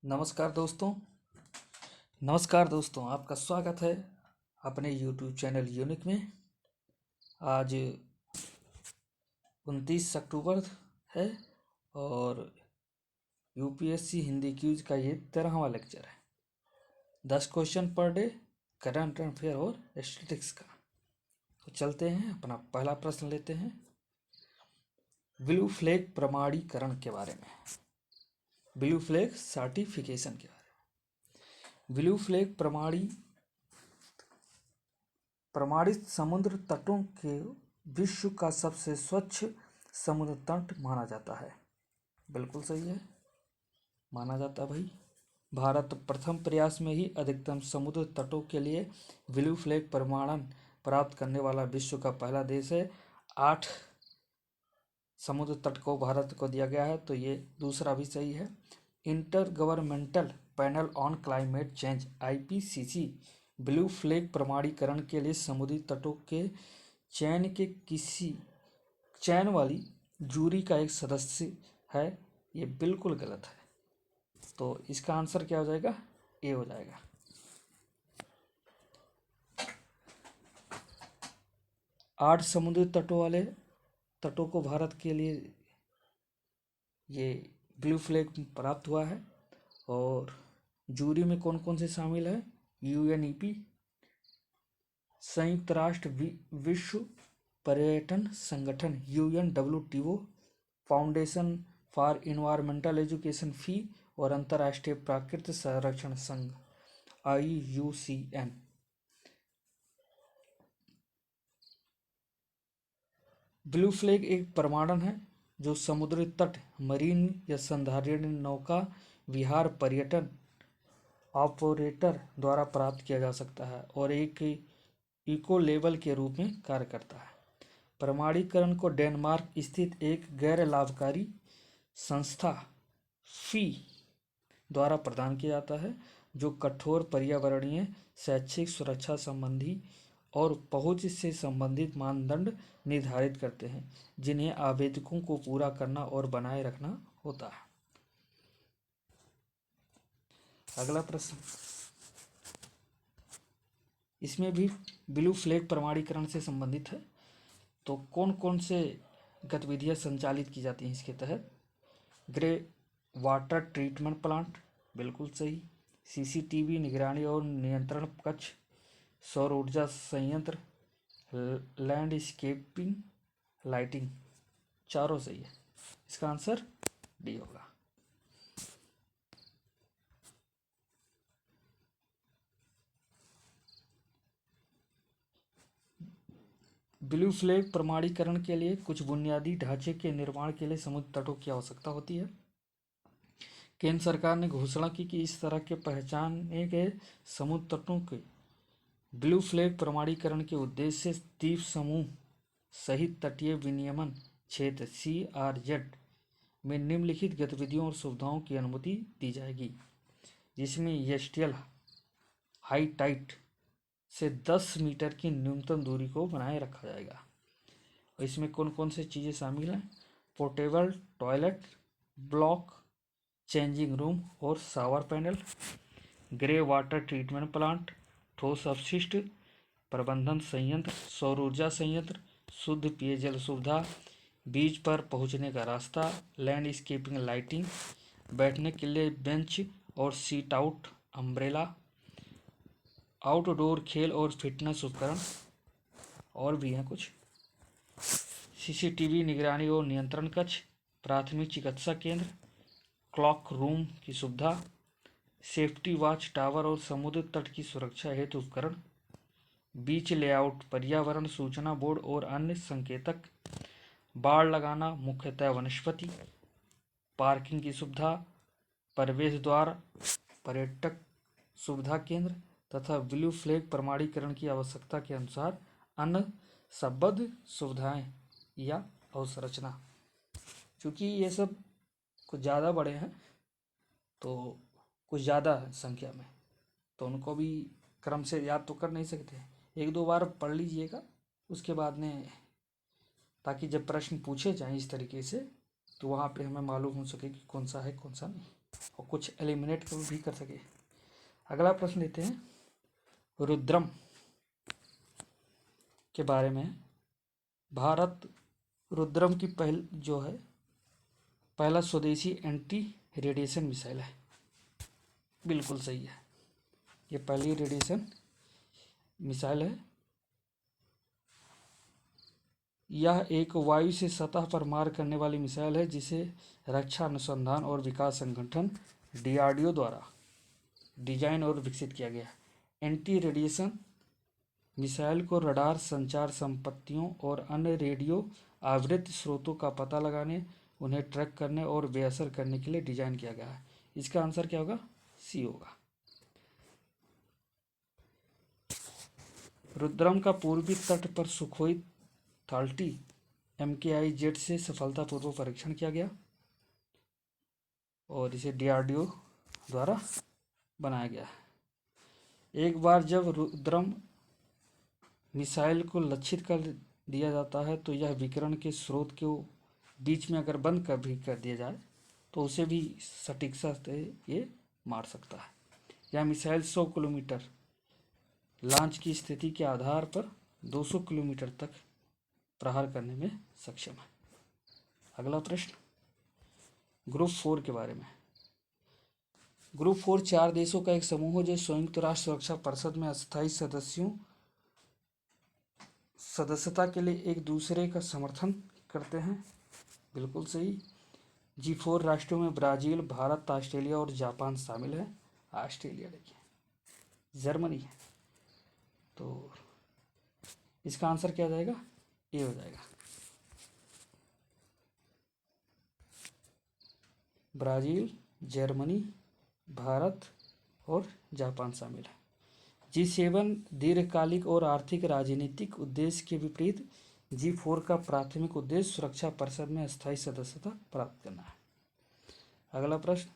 नमस्कार दोस्तों। नमस्कार दोस्तों, आपका स्वागत है अपने YouTube चैनल यूनिक में। आज 29 अक्टूबर है और यूपीएससी हिंदी क्यूज का ये 13वां लेक्चर है। 10 question per day, current affair और स्टैटिस्टिक्स का। तो चलते हैं, अपना पहला प्रश्न लेते हैं ब्लू फ्लैग प्रमाणीकरण के बारे में, ब्लू फ्लैग सर्टिफिकेशन के बारे में। ब्लू फ्लैग प्रमाणित समुद्र तटों के विश्व का सबसे स्वच्छ समुद्र तट माना जाता है। बिल्कुल सही है, माना जाता है भाई। भारत प्रथम प्रयास में ही अधिकतम समुद्र तटों के लिए ब्लू फ्लैग प्रमाणन प्राप्त करने वाला विश्व का पहला देश है। 8 समुद्र तट को भारत को दिया गया है, तो ये दूसरा भी सही है। Inter governmental panel on climate change IPCC blue flag प्रमाणीकरण के लिए समुद्री तटों के चयन वाली जूरी का एक सदस्य है। ये बिल्कुल गलत है, तो इसका आंसर क्या हो जाएगा? ए हो जाएगा। आठ समुद्री तटों को भारत के लिए ये ब्लू फ्लैग प्राप्त हुआ है। और जूरी में कौन कौन से शामिल है? UNEP, संयुक्त राष्ट्र विश्व पर्यटन संगठन UNWTO, foundation for environmental education FEE और अंतर्राष्ट्रीय प्राकृतिक संरक्षण संघ IUCN। ब्लू फ्लैग एक प्रमाणन है जो समुद्री तट, मरीन या संधारणीय नौका विहार पर्यटन ऑपरेटर द्वारा प्राप्त किया जा सकता है और एक इको लेबल के रूप में कार्य करता है। प्रमाणीकरण को डेनमार्क स्थित एक गैर लाभकारी संस्था फी द्वारा प्रदान किया जाता है, जो कठोर पर्यावरणीय, शैक्षिक, सुरक्षा संबंधी और पहुंच से संबंधित मानदंड निर्धारित करते हैं, जिन्हें आवेदकों को पूरा करना और बनाए रखना होता है। अगला प्रश्न, इसमें भी ब्लू फ्लैग प्रमाणीकरण से संबंधित है। तो कौन कौन से गतिविधियां संचालित की जाती हैं इसके तहत? ग्रे वाटर ट्रीटमेंट प्लांट, बिल्कुल सही। CCTV निगरानी और नियंत्रण कक्ष, सौर ऊर्जा संयंत्र, लैंडस्केपिंग, लाइटिंग, चारों सही है। इसका आंसर डी होगा। ब्लू फ्लैग प्रमाणीकरण के लिए कुछ बुनियादी ढांचे के निर्माण के लिए समुद्र तटों की आवश्यकता होती है। केंद्र सरकार ने घोषणा की कि इस तरह के पहचाने गए समुद्र तटों के ब्लू फ्लैग प्रमाणीकरण के उद्देश्य से द्वीप समूह सहित तटीय विनियमन क्षेत्र CRZ में निम्नलिखित गतिविधियों और सुविधाओं की अनुमति दी जाएगी, जिसमें एस्टियल हाई टाइट से 10 मीटर की न्यूनतम दूरी को बनाए रखा जाएगा। और इसमें कौन कौन सी चीज़ें शामिल हैं? Portable toilet block, changing room और shower panel, grey water treatment plant, ठोस अपशिष्ट प्रबंधन संयंत्र, सौर ऊर्जा संयंत्र, शुद्ध पेयजल सुविधा, बीच पर पहुंचने का रास्ता, लैंडस्केपिंग, लाइटिंग, बैठने के लिए बेंच और सीट आउट, अम्ब्रेला, आउटडोर खेल और फिटनेस उपकरण, और भी हैं कुछ। CCTV निगरानी और नियंत्रण कक्ष, प्राथमिक चिकित्सा केंद्र, क्लॉक रूम की सुविधा, सेफ्टी वॉच टावर और समुद्र तट की सुरक्षा हेतु उपकरण, बीच लेआउट, पर्यावरण सूचना बोर्ड और अन्य संकेतक, बाड़ लगाना, मुख्यतः वनस्पति, पार्किंग की सुविधा, प्रवेश द्वार, पर्यटक सुविधा केंद्र तथा ब्लू फ्लैग प्रमाणीकरण की आवश्यकता के अनुसार अन्य संबद्ध सुविधाएं या अवसंरचना। क्योंकि ये सब कुछ ज़्यादा बड़े हैं, तो कुछ ज़्यादा संख्या में, तो उनको भी क्रम से याद तो कर नहीं सकते। 1-2 बार पढ़ लीजिएगा उसके बाद में, ताकि जब प्रश्न पूछे जाएं इस तरीके से, तो वहाँ पे हमें मालूम हो सके कि कौन सा है कौन सा नहीं। और कुछ एलिमिनेट भी कर सके। अगला प्रश्न लेते हैं रुद्रम के बारे में। भारत रुद्रम की पहला स्वदेशी एंटी रेडिएशन मिसाइल है। बिल्कुल सही है, ये पहली रेडिएशन मिसाइल है। यह एक वायु से सतह पर मार करने वाली मिसाइल है जिसे रक्षा अनुसंधान और विकास संगठन DRDO द्वारा डिजाइन और विकसित किया गया है। एंटी रेडिएशन मिसाइल को रडार, संचार संपत्तियों और अन्य रेडियो आवृत्त स्रोतों का पता लगाने, उन्हें ट्रैक करने और बेअसर करने के लिए डिजाइन किया गया है। इसका आंसर क्या होगा? सी होगा। रुद्रम का पूर्वी तट पर सुखोई 30 MKI जेट से सफलतापूर्वक परीक्षण किया गया और इसे DRDO द्वारा बनाया गया है। एक बार जब रुद्रम मिसाइल को लक्षित कर दिया जाता है तो यह विकिरण के स्रोत के बीच में अगर बंद कर दिया जाए तो उसे भी सटीकता से ये मार सकता है। यह मिसाइल 100 किलोमीटर लॉन्च की स्थिति के आधार पर 200 किलोमीटर तक प्रहार करने में सक्षम है। अगला प्रश्न ग्रुप 4 के बारे में। ग्रुप 4 4 देशों का एक समूह है जो संयुक्त राष्ट्र सुरक्षा परिषद में अस्थायी सदस्यता के लिए एक दूसरे का समर्थन करते हैं। बिल्कुल सही। G4 राष्ट्रों में ब्राजील, भारत, ऑस्ट्रेलिया और जापान शामिल है। ऑस्ट्रेलिया देखिए, जर्मनी है, तो इसका आंसर क्या हो जाएगा? ए हो जाएगा। ब्राजील, जर्मनी, भारत और जापान शामिल है। G7 दीर्घकालिक और आर्थिक राजनीतिक उद्देश्य के विपरीत G4 का प्राथमिक उद्देश्य सुरक्षा परिषद में अस्थायी सदस्यता प्राप्त करना है। अगला प्रश्न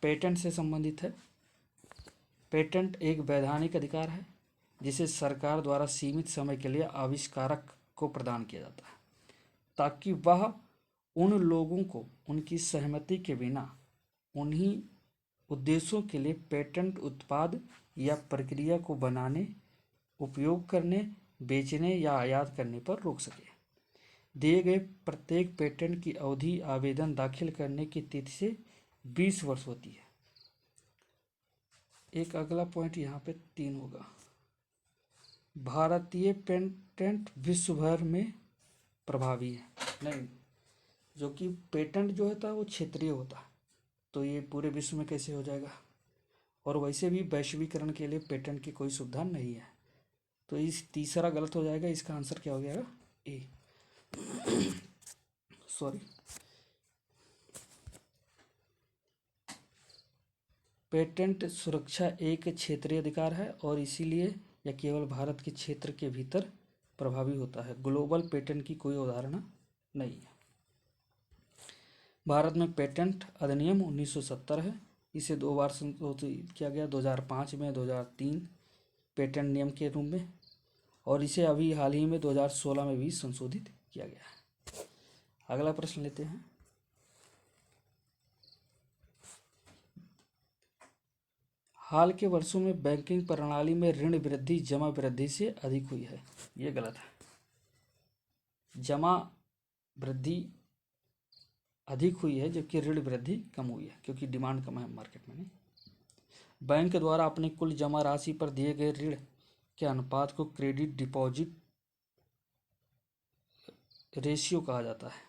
पेटेंट से संबंधित है। पेटेंट एक वैधानिक अधिकार है जिसे सरकार द्वारा सीमित समय के लिए आविष्कारक को प्रदान किया जाता है ताकि वह उन लोगों को उनकी सहमति के बिना उन्हीं उद्देश्यों के लिए पेटेंट उत्पाद या प्रक्रिया को बनाने, उपयोग करने, बेचने या आयात करने पर रोक सके। दिए गए प्रत्येक पेटेंट की अवधि आवेदन दाखिल करने की तिथि से 20 वर्ष होती है। एक अगला पॉइंट यहाँ पे 3 होगा। भारतीय पेटेंट विश्व भर में प्रभावी है। नहीं, जो कि पेटेंट जो होता है वो क्षेत्रीय होता है, तो ये पूरे विश्व में कैसे हो जाएगा? और वैसे भी वैश्वीकरण के लिए पेटेंट की कोई सुविधा नहीं है, तो इस तीसरा गलत हो जाएगा। इसका आंसर क्या हो जाएगा? ए। सॉरी, पेटेंट सुरक्षा एक क्षेत्रीय अधिकार है और इसीलिए यह केवल भारत के क्षेत्र के भीतर प्रभावी होता है। ग्लोबल पेटेंट की कोई अवधारणा नहीं है। भारत में पेटेंट अधिनियम 1970 है। इसे 2 बार संशोधित किया गया, 2005 में, 2003 पेटेंट नियम के रूप में, और इसे अभी हाल ही में 2016 में भी संशोधित किया गया है। अगला प्रश्न लेते हैं। हाल के वर्षों में बैंकिंग प्रणाली में ऋण वृद्धि जमा वृद्धि से अधिक हुई है। ये गलत है। जमा वृद्धि अधिक हुई है जबकि ऋण वृद्धि कम हुई है, क्योंकि डिमांड कम है मार्केट में। नहीं, बैंक द्वारा अपनी कुल जमा राशि पर दिए गए ऋण के अनुपात को क्रेडिट डिपॉजिट रेशियो कहा जाता है।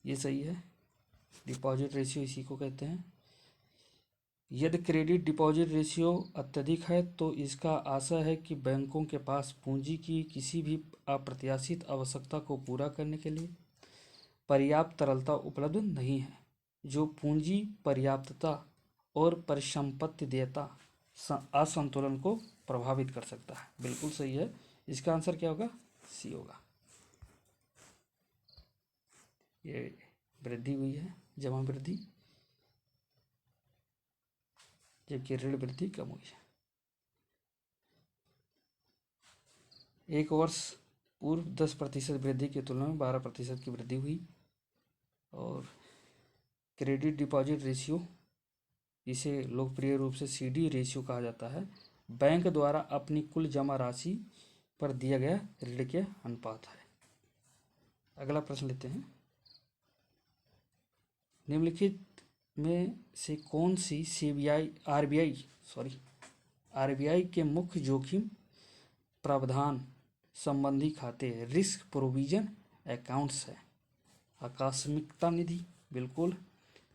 ये सही है, डिपॉजिट रेशियो इसी को कहते हैं। यदि क्रेडिट डिपॉजिट रेशियो अत्यधिक है तो इसका आशय है कि बैंकों के पास पूंजी की किसी भी अप्रत्याशित आवश्यकता को पूरा करने के लिए पर्याप्त तरलता उपलब्ध नहीं है, जो पूंजी पर्याप्तता और परिसंपत्ति देयता असंतुलन को प्रभावित कर सकता है। बिल्कुल सही है। इसका आंसर क्या होगा? सी होगा। ये वृद्धि हुई है, जमा वृद्धि, जबकि ऋण वृद्धि कम हुई है। एक वर्ष पूर्व 10% वृद्धि की तुलना में 12% की वृद्धि हुई और क्रेडिट डिपॉजिट रेशियो इसे लोकप्रिय रूप से CD रेशियो कहा जाता है, बैंक द्वारा अपनी कुल जमा राशि पर दिया गया ऋण के अनुपात है। अगला प्रश्न लेते हैं, निम्नलिखित में से कौन सी आरबीआई के मुख्य जोखिम प्रावधान संबंधी खाते रिस्क प्रोविजन अकाउंट्स है? आकस्मिकता निधि, बिल्कुल।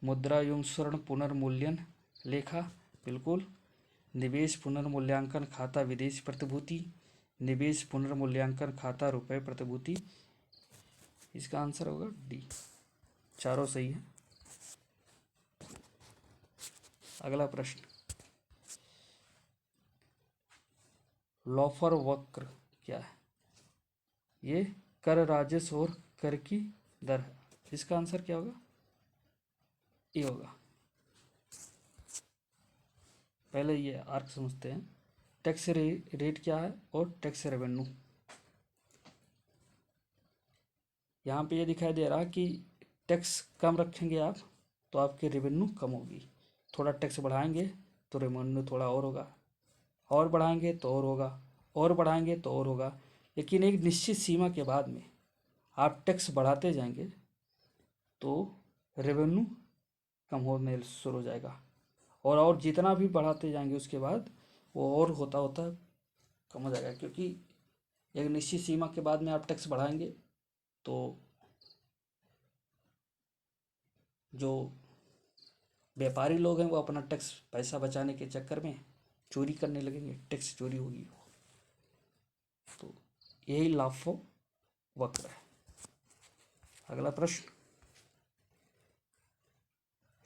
मुद्रा एवं स्वर्ण पुनर्मूल्यन लेखा, बिल्कुल। निवेश पुनर्मूल्यांकन खाता विदेशी प्रतिभूति, निवेश पुनर्मूल्यांकन खाता रुपए प्रतिभूति। इसका आंसर होगा डी, चारों सही है। अगला प्रश्न, लॉफर वक्र क्या है? ये कर राजस्व और कर की दर है। इसका आंसर क्या होगा? ए होगा। पहले ये आर्क समझते हैं। टैक्स रेट क्या है और टैक्स रेवेन्यू। यहाँ पे ये दिखाई दे रहा कि टैक्स कम रखेंगे आप तो आपकी रेवेन्यू कम होगी, थोड़ा टैक्स बढ़ाएंगे तो रेवेन्यू थोड़ा और होगा, और बढ़ाएंगे तो और होगा, और बढ़ाएंगे तो और होगा। लेकिन एक निश्चित सीमा के बाद में आप टैक्स बढ़ाते जाएंगे तो रेवेन्यू कम होने शुरू हो जाएगा, और जितना भी बढ़ाते जाएंगे उसके बाद वो और होता होता कम हो जाएगा, क्योंकि एक निश्चित सीमा के बाद में आप टैक्स बढ़ाएंगे तो जो व्यापारी लोग हैं वो अपना टैक्स पैसा बचाने के चक्कर में चोरी करने लगेंगे, टैक्स चोरी होगी। तो यही लाफो वक्र है। अगला प्रश्न,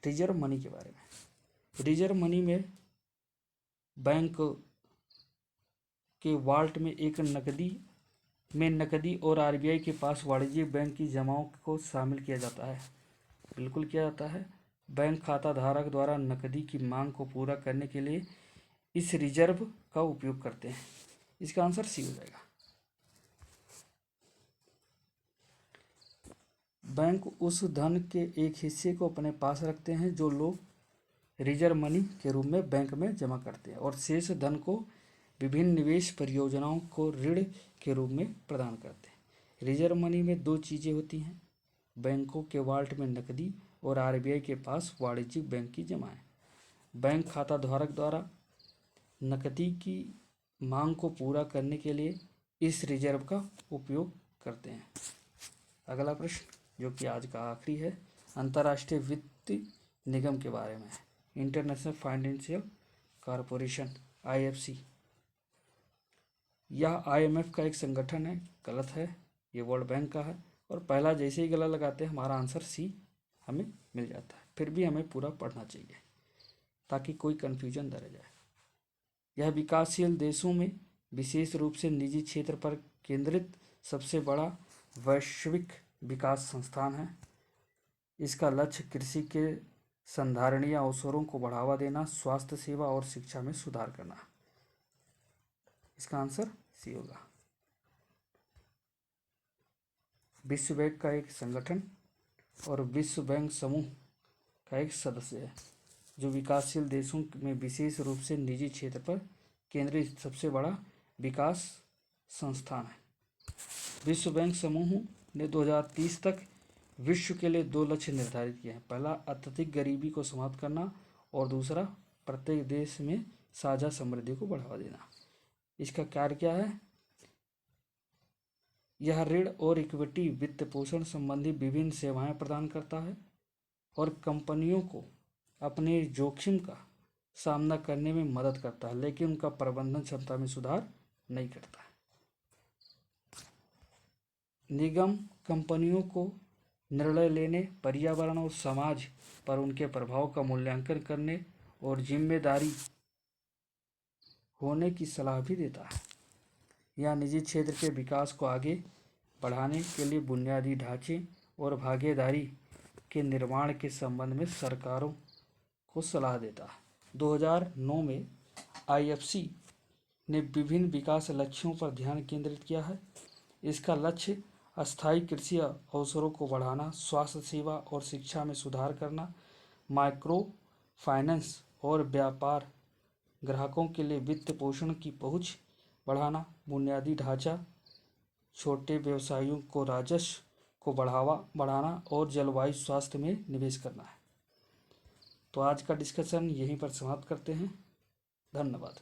रिजर्व मनी के बारे में। रिजर्व मनी में बैंक के वाल्ट में एक नकदी और आरबीआई के पास वाणिज्यिक बैंक की जमाओं को शामिल किया जाता है। बिल्कुल किया जाता है। बैंक खाता धारक द्वारा नकदी की मांग को पूरा करने के लिए इस रिजर्व का उपयोग करते हैं। इसका आंसर सी हो जाएगा। बैंक उस धन के एक हिस्से को अपने पास रखते हैं जो लोग रिजर्व मनी के रूप में बैंक में जमा करते हैं, और शेष धन को विभिन्न निवेश परियोजनाओं को ऋण के रूप में प्रदान करते हैं। रिजर्व मनी में दो चीज़ें होती हैं, बैंकों के वाल्ट में नकदी और आरबीआई के पास वाणिज्यिक बैंक की जमाएं। बैंक खाता धारक द्वारा नकदी की मांग को पूरा करने के लिए इस रिजर्व का उपयोग करते हैं। अगला प्रश्न, जो कि आज का आखिरी है, अंतर्राष्ट्रीय वित्त निगम के बारे में है। International financial corporation, IFC। यह IMF का एक संगठन है। गलत है, ये वर्ल्ड बैंक का है। और पहला जैसे ही गला लगाते हैं हमारा आंसर सी हमें मिल जाता है। फिर भी हमें पूरा पढ़ना चाहिए ताकि कोई कन्फ्यूजन न रह जाए। यह विकासशील देशों में विशेष रूप से निजी क्षेत्र पर केंद्रित सबसे बड़ा वैश्विक विकास संस्थान है। इसका लक्ष्य कृषि के संधारणीय अवसरों को बढ़ावा देना, स्वास्थ्य सेवा और शिक्षा में सुधार करना। इसका आंसर सी होगा। विश्व बैंक का एक संगठन और विश्व बैंक समूह का एक सदस्य है, जो विकासशील देशों में विशेष रूप से निजी क्षेत्र पर केंद्रित सबसे बड़ा विकास संस्थान है। विश्व बैंक समूह ने 2030 तक विश्व के लिए 2 लक्ष्य निर्धारित किए हैं। पहला, अत्यधिक गरीबी को समाप्त करना, और दूसरा, प्रत्येक देश में साझा समृद्धि को बढ़ावा देना। इसका कार्य क्या है? यह ऋण और इक्विटी वित्त पोषण संबंधी विभिन्न सेवाएं प्रदान करता है और कंपनियों को अपने जोखिम का सामना करने में मदद करता है, लेकिन उनका प्रबंधन क्षमता में सुधार नहीं करता है। निगम कंपनियों को निर्णय लेने, पर्यावरण और समाज पर उनके प्रभाव का मूल्यांकन करने और जिम्मेदारी होने की सलाह भी देता है। यह निजी क्षेत्र के विकास को आगे बढ़ाने के लिए बुनियादी ढांचे और भागीदारी के निर्माण के संबंध में सरकारों को सलाह देता है। 2009 में IFC ने विभिन्न विकास लक्ष्यों पर ध्यान केंद्रित किया है। इसका लक्ष्य अस्थायी कृषि अवसरों को बढ़ाना, स्वास्थ्य सेवा और शिक्षा में सुधार करना, माइक्रो फाइनेंस और व्यापार ग्राहकों के लिए वित्त पोषण की पहुंच बढ़ाना, बुनियादी ढांचा, छोटे व्यवसायों को राजस्व को बढ़ाना और जलवायु स्वास्थ्य में निवेश करना है। तो आज का डिस्कशन यहीं पर समाप्त करते हैं। धन्यवाद।